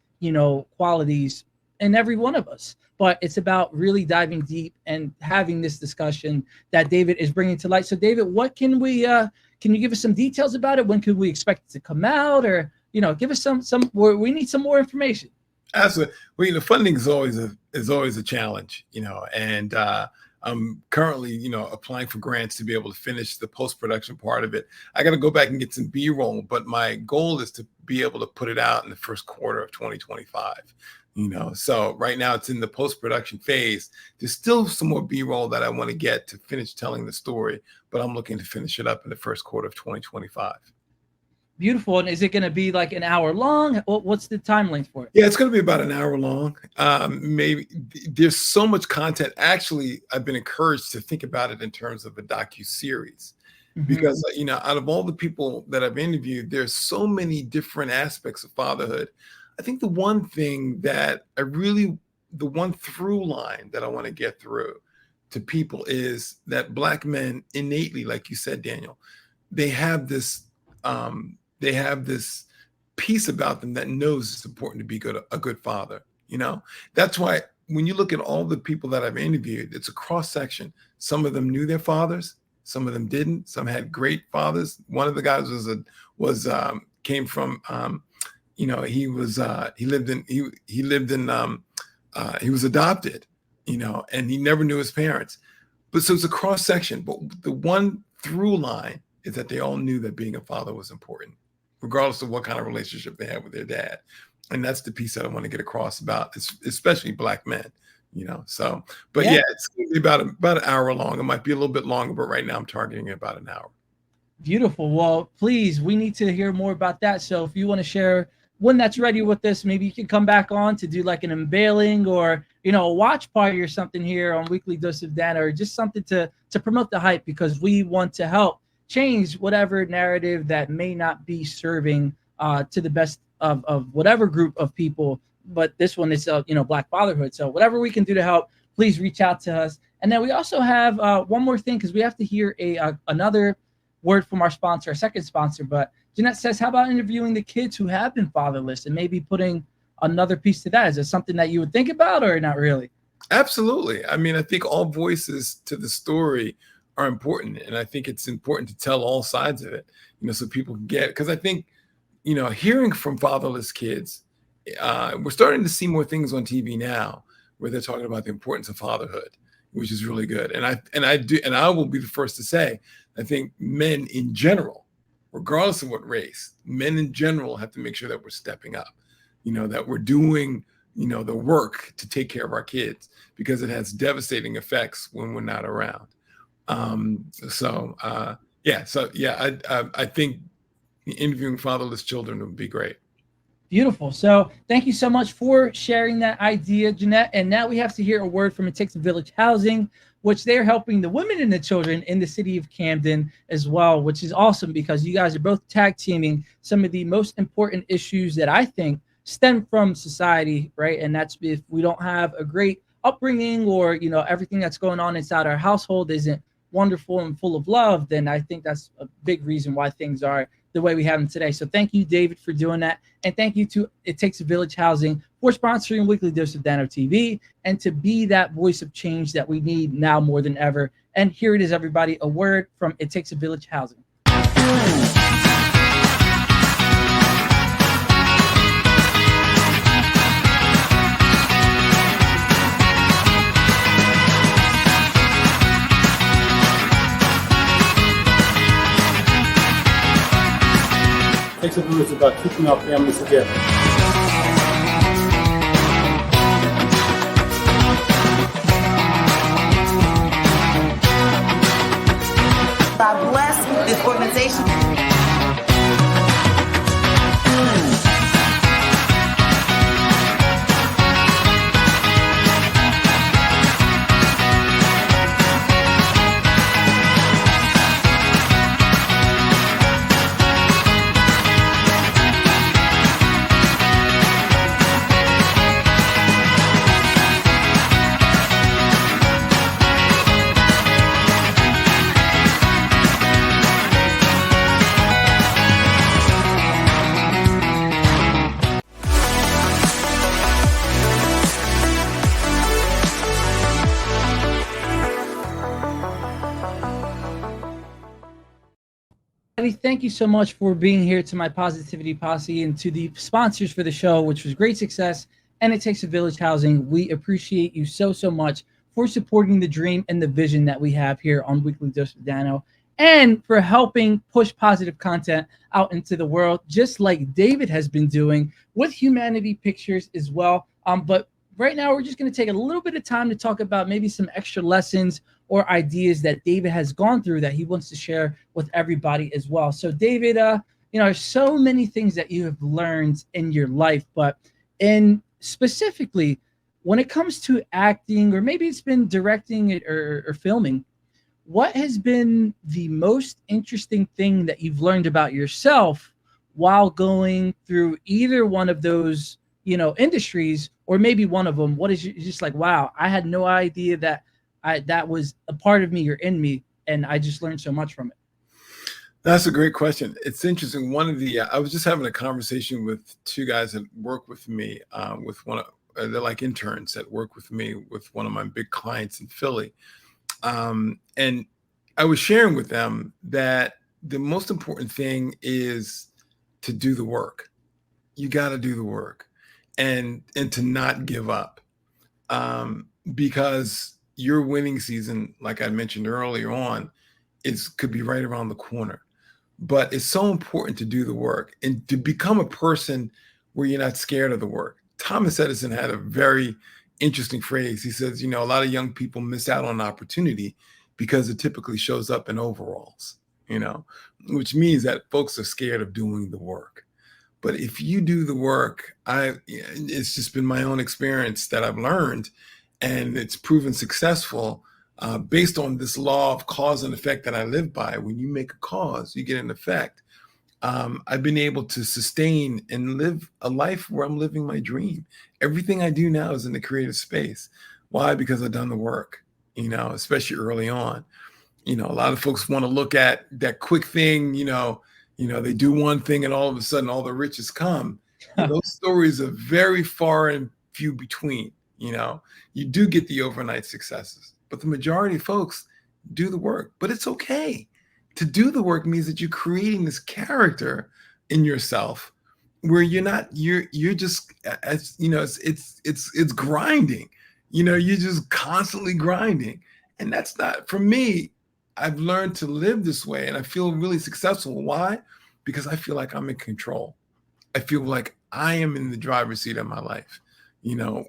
qualities in every one of us. But it's about really diving deep and having this discussion that David is bringing to light. So David, what can you give us some details about it? When could we expect it to come out? Or, give us some we need some more information. Absolutely. Well, funding is always a challenge, and I'm currently, applying for grants to be able to finish the post-production part of it. I got to go back and get some B-roll, but my goal is to be able to put it out in the first quarter of 2025. So right now it's in the post-production phase. There's still some more B-roll that I want to get to finish telling the story, but I'm looking to finish it up in the first quarter of 2025. Beautiful. And is it going to be like an hour long? What's the time length for it? Yeah, it's going to be about an hour long. Maybe there's so much content. Actually, I've been encouraged to think about it in terms of a docu-series. because out of all the people that I've interviewed, there's so many different aspects of fatherhood. I think the one thing that the one through line that I want to get through to people is that Black men innately, like you said, Daniel, they have this piece about them that knows it's important to be a good father. That's why when you look at all the people that I've interviewed, it's a cross section. Some of them knew their fathers, some of them didn't. Some had great fathers. One of the guys came from he was adopted, and he never knew his parents. But so it's a cross section. But the one through line is that they all knew that being a father was important, regardless of what kind of relationship they had with their dad. And that's the piece that I want to get across about, especially Black men, So, but yeah, it's going to be about an hour long. It might be a little bit longer, but right now I'm targeting about an hour. Beautiful. Well, please, we need to hear more about that. So if you want to share when that's ready with this, maybe you can come back on to do like an unveiling or, a watch party or something here on Weekly Dose of Dano, or just something to promote the hype, because we want to help change whatever narrative that may not be serving to the best of whatever group of people. But this one is, Black fatherhood. So whatever we can do to help, please reach out to us. And then we also have one more thing, because we have to hear another word from our sponsor, our second sponsor. But Jeanette says, how about interviewing the kids who have been fatherless and maybe putting another piece to that? Is it something that you would think about, or not really? Absolutely. I mean, I think all voices to the story are important. And I think it's important to tell all sides of it, so people can get it. Because I think, hearing from fatherless kids, we're starting to see more things on TV now where they're talking about the importance of fatherhood, which is really good. And I will be the first to say, I think men in general, regardless of what race, men in general have to make sure that we're stepping up, that we're doing, the work to take care of our kids, because it has devastating effects when we're not around. I think interviewing fatherless children would be great. Beautiful. So thank you so much for sharing that idea, Jeanette. And now we have to hear a word from It Takes a Village Housing, which they're helping the women and the children in the city of Camden as well, which is awesome, because you guys are both tag teaming some of the most important issues that I think stem from society, right? And that's if we don't have a great upbringing, or, everything that's going on inside our household isn't wonderful and full of love, then I think that's a big reason why things are the way we have them today. So thank you, David, for doing that. And thank you to It Takes a Village Housing for sponsoring Weekly Dose of Dano TV, and to be that voice of change that we need now more than ever. And here it is, everybody, a word from It Takes a Village Housing. Takes a village about keeping our families together. God bless this organization. Thank you so much for being here, to my Positivity Posse and to the sponsors for the show, which was Great Success and It Takes a Village Housing. We appreciate you so much for supporting the dream and the vision that we have here on Weekly Dose of Dano, and for helping push positive content out into the world, just like David has been doing with Humanity Pictures as well. But right now, we're just going to take a little bit of time to talk about maybe some extra lessons or ideas that David has gone through that he wants to share with everybody as well. So David, there's so many things that you have learned in your life, but specifically when it comes to acting, or maybe it's been directing it or filming, what has been the most interesting thing that you've learned about yourself while going through either one of those, industries, or maybe one of them? What is just like, wow, I had no idea that that was a part of me or in me, and I just learned so much from it. That's a great question. It's interesting. One of the I was just having a conversation with two guys that work with me. With one of they're like interns that work with me with one of my big clients in Philly, and I was sharing with them that the most important thing is to do the work. You got to do the work, and to not give up, because your winning season, like I mentioned earlier on, could be right around the corner. But it's so important to do the work and to become a person where you're not scared of the work. Thomas Edison had a very interesting phrase. He says, a lot of young people miss out on opportunity because it typically shows up in overalls, which means that folks are scared of doing the work. But if you do the work, it's just been my own experience that I've learned, and it's proven successful. Based on this law of cause and effect that I live by. When you make a cause, you get an effect. I've been able to sustain and live a life where I'm living my dream. Everything I do now is in the creative space. Why? Because I've done the work, especially early on. A lot of folks want to look at that quick thing, they do one thing and all of a sudden all the riches come. Those stories are very far and few between. You do get the overnight successes. But the majority of folks do the work. But it's okay. To do the work means that you're creating this character in yourself where you're just, it's grinding. You're just constantly grinding. And that's not, for me, I've learned to live this way and I feel really successful. Why? Because I feel like I'm in control. I feel like I am in the driver's seat of my life.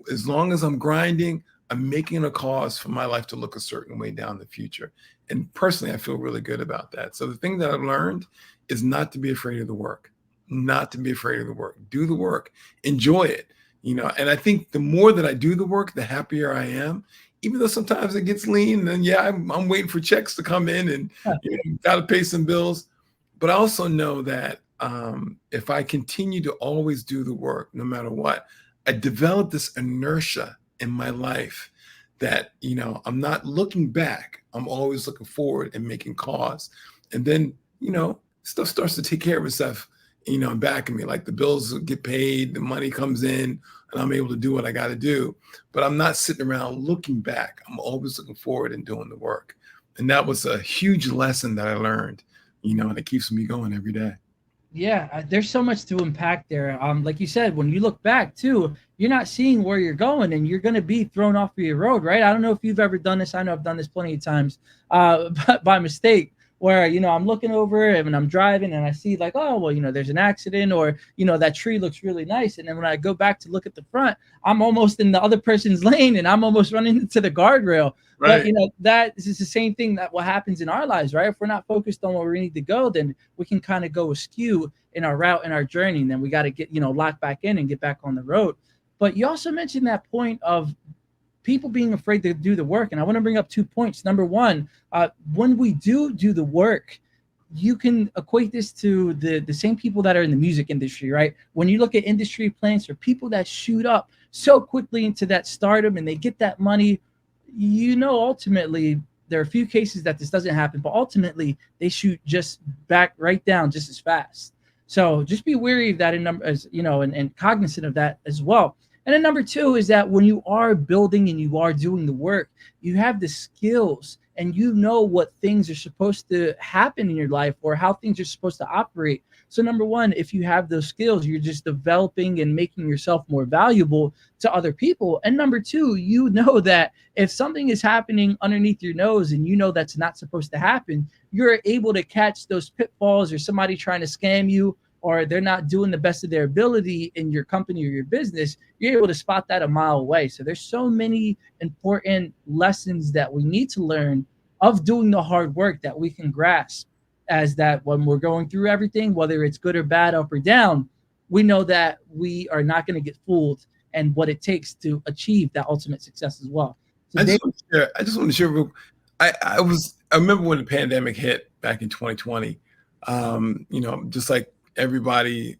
As long as I'm grinding, I'm making a cause for my life to look a certain way down the future. And personally, I feel really good about that. So the thing that I've learned is not to be afraid of the work, not to be afraid of the work. Do the work, enjoy it, and I think the more that I do the work, the happier I am, even though sometimes it gets lean and I'm waiting for checks to come in and got to pay some bills. But I also know that if I continue to always do the work, no matter what, I develop this inertia in my life that, I'm not looking back. I'm always looking forward and making cause. And then, stuff starts to take care of itself, back of me, like the bills get paid, the money comes in, and I'm able to do what I got to do. But I'm not sitting around looking back. I'm always looking forward and doing the work. And that was a huge lesson that I learned, and it keeps me going every day. Yeah, there's so much to unpack there. Like you said, when you look back too, you're not seeing where you're going, and you're going to be thrown off of your road, right? I don't know if you've ever done this. I know I've done this plenty of times, by mistake, where I'm looking over and I'm driving and I see like, oh well, there's an accident, or that tree looks really nice, and then when I go back to look at the front, I'm almost in the other person's lane and I'm almost running into the guardrail. Right. But that is the same thing that what happens in our lives, right? If we're not focused on where we need to go, then we can kind of go askew in our route and our journey. And then we got to get, locked back in and get back on the road. But you also mentioned that point of people being afraid to do the work. And I want to bring up 2 points. Number one, when we do the work, you can equate this to the same people that are in the music industry, right? When you look at industry plants or people that shoot up so quickly into that stardom and they get that money, ultimately there are a few cases that this doesn't happen, but ultimately they shoot just back right down just as fast. So just be wary of that and cognizant of that as well. And then number two is that when you are building and you are doing the work, you have the skills and what things are supposed to happen in your life or how things are supposed to operate. So number one, if you have those skills, you're just developing and making yourself more valuable to other people. And number two, that if something is happening underneath your nose and that's not supposed to happen, you're able to catch those pitfalls, or somebody trying to scam you, or they're not doing the best of their ability in your company or your business. You're able to spot that a mile away. So there's so many important lessons that we need to learn of doing the hard work that we can grasp, as that when we're going through everything, whether it's good or bad, up or down, we know that we are not going to get fooled and what it takes to achieve that ultimate success as well. So I just want to share. I I remember when the pandemic hit back in 2020, just like everybody,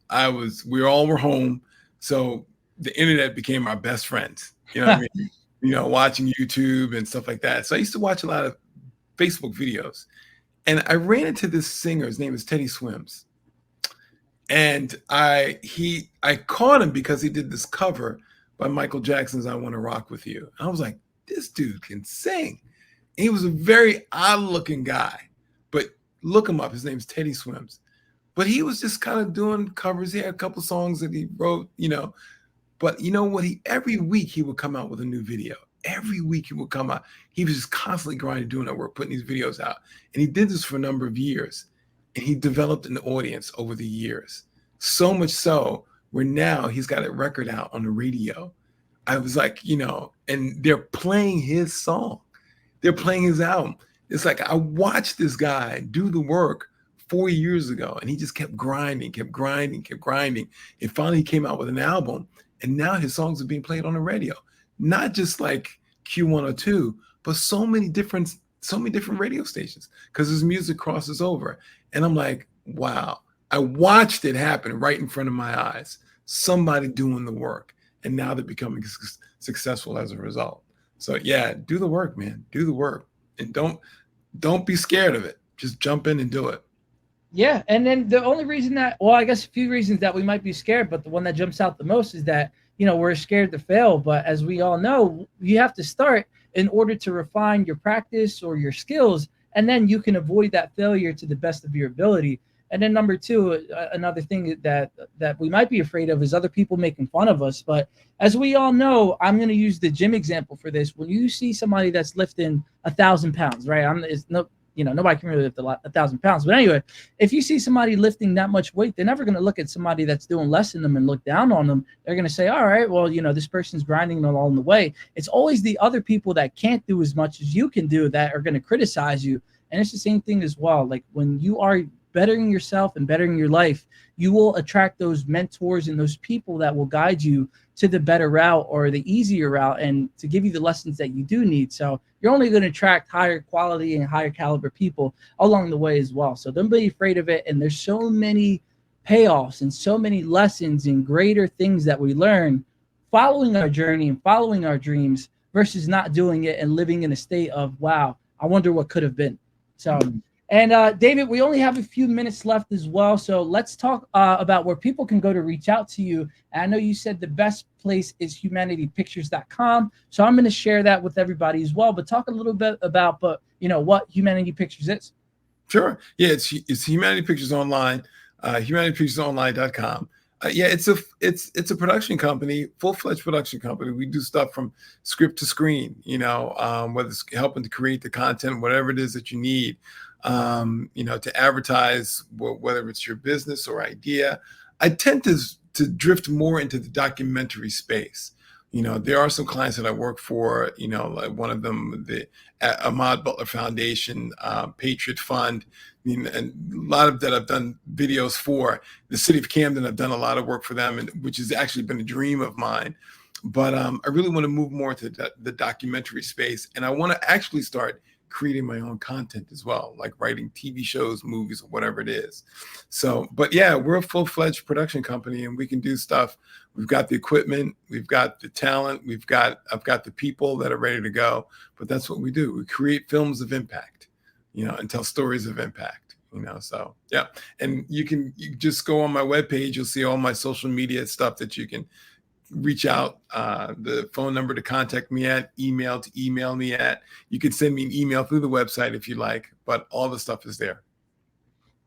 we all were home. So the internet became our best friends, you know what I mean? Watching YouTube and stuff like that. So I used to watch a lot of Facebook videos, and I ran into this singer. His name is Teddy Swims. And I caught him because he did this cover by Michael Jackson's I Want to Rock With You. And I was like, this dude can sing. And he was a very odd looking guy, but look him up. His name's Teddy Swims. But he was just kind of doing covers. He had a couple songs that he wrote, But you know what? Every week he would come out with a new video. Every week he would come out. He was just constantly grinding, doing that work, putting these videos out. And he did this for a number of years. And he developed an audience over the years. So much so where now he's got a record out on the radio. I was like, and they're playing his song. They're playing his album. It's like I watched this guy do the work 4 years ago, and he just kept grinding. And finally he came out with an album, and now his songs are being played on the radio. Not just like Q102, but so many different radio stations, because his music crosses over. And I'm like, wow, I watched it happen right in front of my eyes. Somebody doing the work, and now they're becoming successful as a result. So yeah, do the work, man. Do the work, and don't be scared of it. Just jump in and do it. Yeah, and then the only reason I guess a few reasons that we might be scared, but the one that jumps out the most is that, we're scared to fail. But as we all know, you have to start in order to refine your practice or your skills, and then you can avoid that failure to the best of your ability. And then number two, another thing that we might be afraid of is other people making fun of us. But as we all know, I'm going to use the gym example for this. When you see somebody that's lifting 1,000 pounds, right? Nobody can really lift 1,000 pounds. But anyway, if you see somebody lifting that much weight, they're never going to look at somebody that's doing less than them and look down on them. They're going to say, all right, well, this person's grinding along the way. It's always the other people that can't do as much as you can do that are going to criticize you. And it's the same thing as well. Like when you are bettering yourself and bettering your life, you will attract those mentors and those people that will guide you to the better route or the easier route, and to give you the lessons that you do need. So you're only going to attract higher quality and higher caliber people along the way as well. So don't be afraid of it. And there's so many payoffs and so many lessons and greater things that we learn following our journey and following our dreams versus not doing it and living in a state of, wow, I wonder what could have been. So, and David, we only have a few minutes left as well. So let's talk about where people can go to reach out to you. And I know you said the best place is humanitypictures.com. So I'm going to share that with everybody as well. But talk a little bit about, what Humanity Pictures is. Sure. Yeah, it's Humanity Pictures Online, humanitypicturesonline.com. It's a production company, full-fledged production company. We do stuff from script to screen, whether it's helping to create the content, whatever it is that you need, to advertise, whether it's your business or idea. I tend to drift more into the documentary space. There are some clients that I work for, like one of them, the Ahmad Butler Foundation, Patriot Fund, and a lot of that I've done videos for. The city of Camden, I've done a lot of work for them, and which has actually been a dream of mine. But I really want to move more into the documentary space, and I want to actually start creating my own content as well, like writing TV shows, movies, or whatever it is. So, but yeah, we're a full-fledged production company, and we can do stuff. We've got the equipment, we've got the talent, I've got the people that are ready to go. But that's what we do. We create films of impact, and tell stories of impact, So yeah, and you just go on my webpage. You'll see all my social media stuff that you can reach out, the phone number to contact me at, email to email me at. You can send me an email through the website if you like, but all the stuff is there.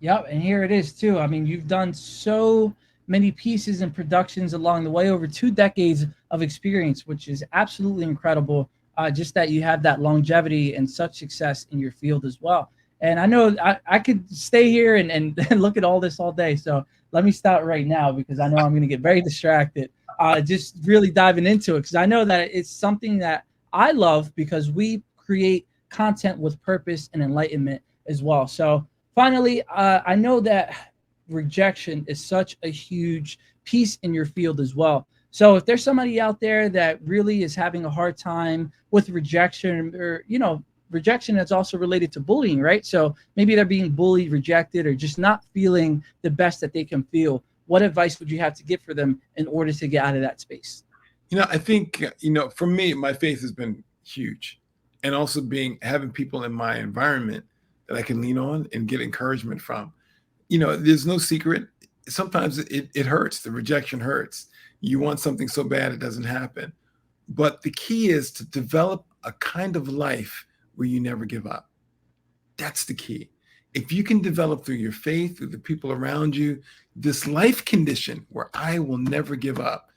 Yep, and here it is too. I mean, you've done so many pieces and productions along the way, over 2 decades of experience, which is absolutely incredible. Just that you have that longevity and such success in your field as well. And I know I could stay here and look at all this all day. So let me stop right now, because I know I'm going to get very distracted. Just really diving into it, because I know that it's something that I love, because we create content with purpose and enlightenment as well. So finally, I know that rejection is such a huge piece in your field as well. So if there's somebody out there that really is having a hard time with rejection, or rejection is also related to bullying, right? So maybe they're being bullied, rejected, or just not feeling the best that they can feel. What advice would you have to give for them in order to get out of that space? I think, for me, my faith has been huge. And also having people in my environment that I can lean on and get encouragement from. There's no secret. Sometimes it hurts. The rejection hurts. You want something so bad it doesn't happen. But the key is to develop a kind of life where you never give up. That's the key. If you can develop through your faith, through the people around you, this life condition where I will never give up,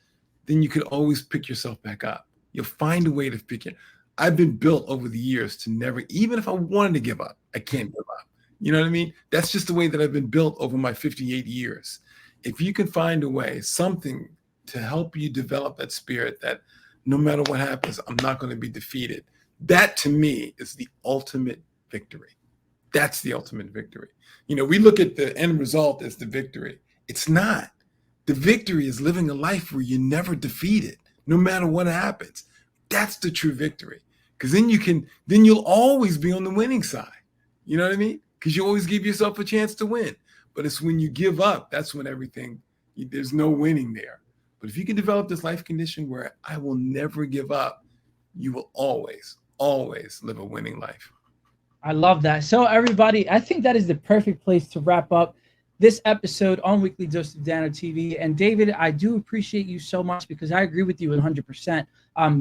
then you can always pick yourself back up. You'll find a way to pick it. I've been built over the years to never, even if I wanted to give up, I can't give up. You know what I mean? That's just the way that I've been built over my 58 years. If you can find a way, something to help you develop that spirit that no matter what happens, I'm not going to be defeated. That to me is the ultimate victory. That's the ultimate victory. We look at the end result as the victory. It's not. The victory is living a life where you're never defeated, no matter what happens. That's the true victory. Because then you'll always be on the winning side. You know what I mean? Because you always give yourself a chance to win. But it's when you give up, that's when there's no winning there. But if you can develop this life condition where I will never give up, you will always, always live a winning life. I love that. So everybody, I think that is the perfect place to wrap up this episode on Weekly Dose of Dano TV. And David, I do appreciate you so much because I agree with you 100%.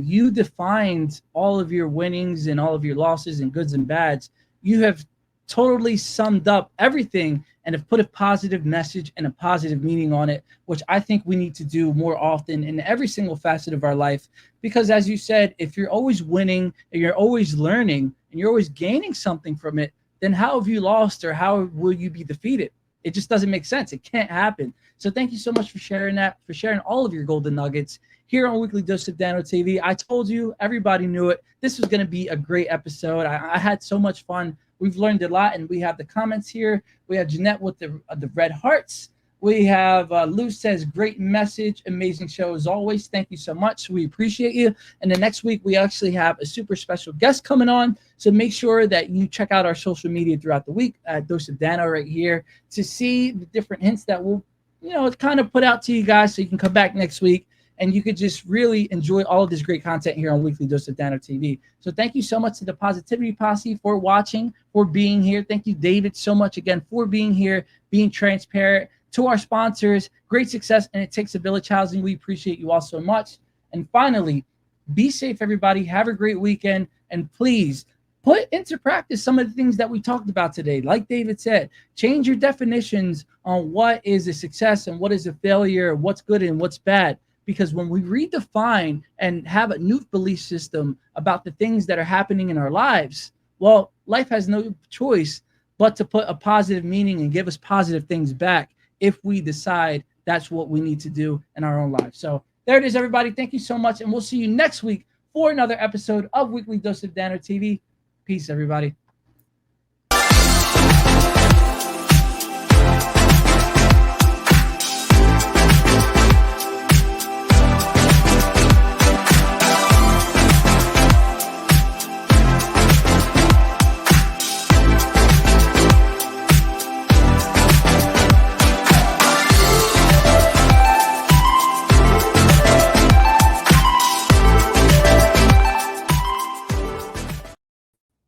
You defined all of your winnings and all of your losses and goods and bads. You have totally summed up everything and have put a positive message and a positive meaning on it, which I think we need to do more often in every single facet of our life. Because as you said, if you're always winning and you're always learning and you're always gaining something from it, then how have you lost or how will you be defeated? It just doesn't make sense. It can't happen. So thank you so much for sharing that, for sharing all of your golden nuggets here on Weekly Dose of Dano TV. I told you, everybody knew it. This was going to be a great episode. I had so much fun. We've learned a lot, and we have the comments here. We have Jeanette with the red hearts. We have Lou says, great message, amazing show as always. Thank you so much. We appreciate you. And then next week, we actually have a super special guest coming on. So make sure that you check out our social media throughout the week at Dose of Dano right here to see the different hints that we'll, kind of put out to you guys so you can come back next week and you could just really enjoy all of this great content here on Weekly Dose of Dano TV. So thank you so much to the Positivity Posse for watching, for being here. Thank you, David, so much again for being here, being transparent. To our sponsors, great success, and It Takes a Village Housing. We appreciate you all so much. And finally, be safe, everybody. Have a great weekend. And please put into practice some of the things that we talked about today. Like David said, change your definitions on what is a success and what is a failure, what's good and what's bad. Because when we redefine and have a new belief system about the things that are happening in our lives, well, life has no choice but to put a positive meaning and give us positive things back if we decide that's what we need to do in our own lives. So there it is, everybody. Thank you so much. And we'll see you next week for another episode of Weekly Dose of Dano TV. Peace, everybody.